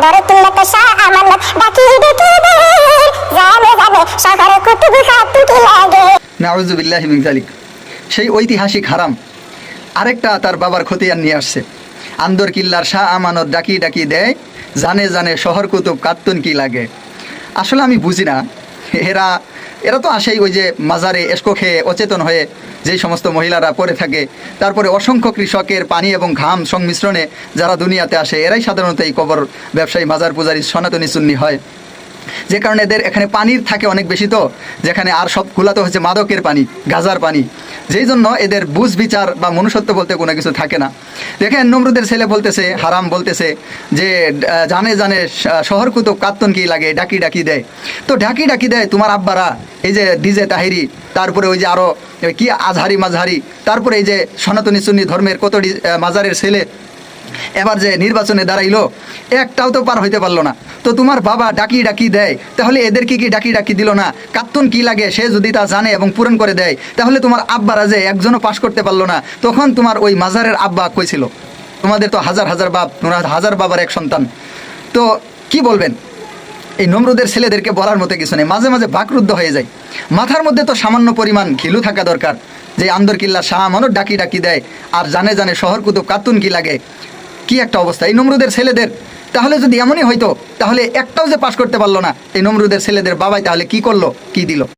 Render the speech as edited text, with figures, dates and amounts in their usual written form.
আন্দর কিল্লাত শাহ আমানত ডাকি ডাকি দে জানে জানে শহর কুতুব খাতু কি লাগে। নাউযু বিল্লাহি মিন যালিক। সেই ঐতিহাসিক হারাম আরেকটা তার বাবার খতিয়ান নিয়ে আসছে। আন্দর কিল্লার শাহ আমানত ডাকি ডাকি দেয়, জানে জানে শহর কুতুব কাত্তুন কি লাগে। আসলে আমি বুঝি না, এরা তো আসেই ওই যে মাজারে এসকো খেয়ে অচেতন হয়ে যেই সমস্ত মহিলারা পড়ে থাকে, তারপরে অসংখ্য কৃষকের পানি এবং ঘাম সংমিশ্রণে যারা দুনিয়াতে আসে, এরাই সাধারণত এই কবর ব্যবসায়ী মাজার পূজারী সনাতনী সুন্নি হয়। যে কারণে এদের এখানে পানির থাকে অনেক বেশি, তো যেখানে আর সবগুলা তো হচ্ছে মাদকের পানি, গাজার পানি, যেই জন্য এদের বুঝ বিচার বা মনুষ্যত্ব বলতে কোনো কিছু থাকে না। দেখেন নমরুদের ছেলে বলতেছে, হারাম বলতেছে যে জানে জানে শহর কুতুব কাত্তন কি লাগে, ডাকি ডাকি দেয়। তো ডাকি ডাকি দেয় তোমার আব্বারা, এই যে ডিজে তাহিরি, তারপরে ওই যে আরও কি আজহারি মাঝহারি, তারপরে এই যে সনাতনী সুন্নি ধর্মের কত মাজারের ছেলে এবার যে নির্বাচনে দাঁড়াইলো, একটাও তো পার হইতে পারলো না। তো তোমার বাবা ডাকি ডাকি দেয়, তাহলে এদের কি ডাকি ডাকি দিল না? কাত্তুন কি লাগে সে যদি তা জানে এবং পূরণ করে দেয়, তাহলে তোমার আব্বারা যে একজনও পাশ করতে পারলো না, তখন তোমার ওই মাজারের আব্বা কই ছিল? তোমাদের তো হাজার হাজার বাপ, তোমরা হাজার বাবার এক সন্তান। তো কি বলবেন? এই নমরুদের ছেলেদেরকে বলার মতো কিছু নেই, মাঝে মাঝে বাকরুদ্ধ হয়ে যায়। মাথার মধ্যে তো সামান্য পরিমাণ ঘিলু থাকা দরকার, যে আন্দর কিল্লা শাহ আমানত ডাকি ডাকি দেয় আর জানে জানে শহর কুতুব কাত্তুন কি লাগে। কি একটা অবস্থা এই নমরুদের ছেলেদের! তাহলে যদি এমনই হইতো, তাহলে একটাও যে পাশ করতে পারলো না, এই নমরুদের ছেলেদের বাবাই তাহলে কি করলো, কি দিল?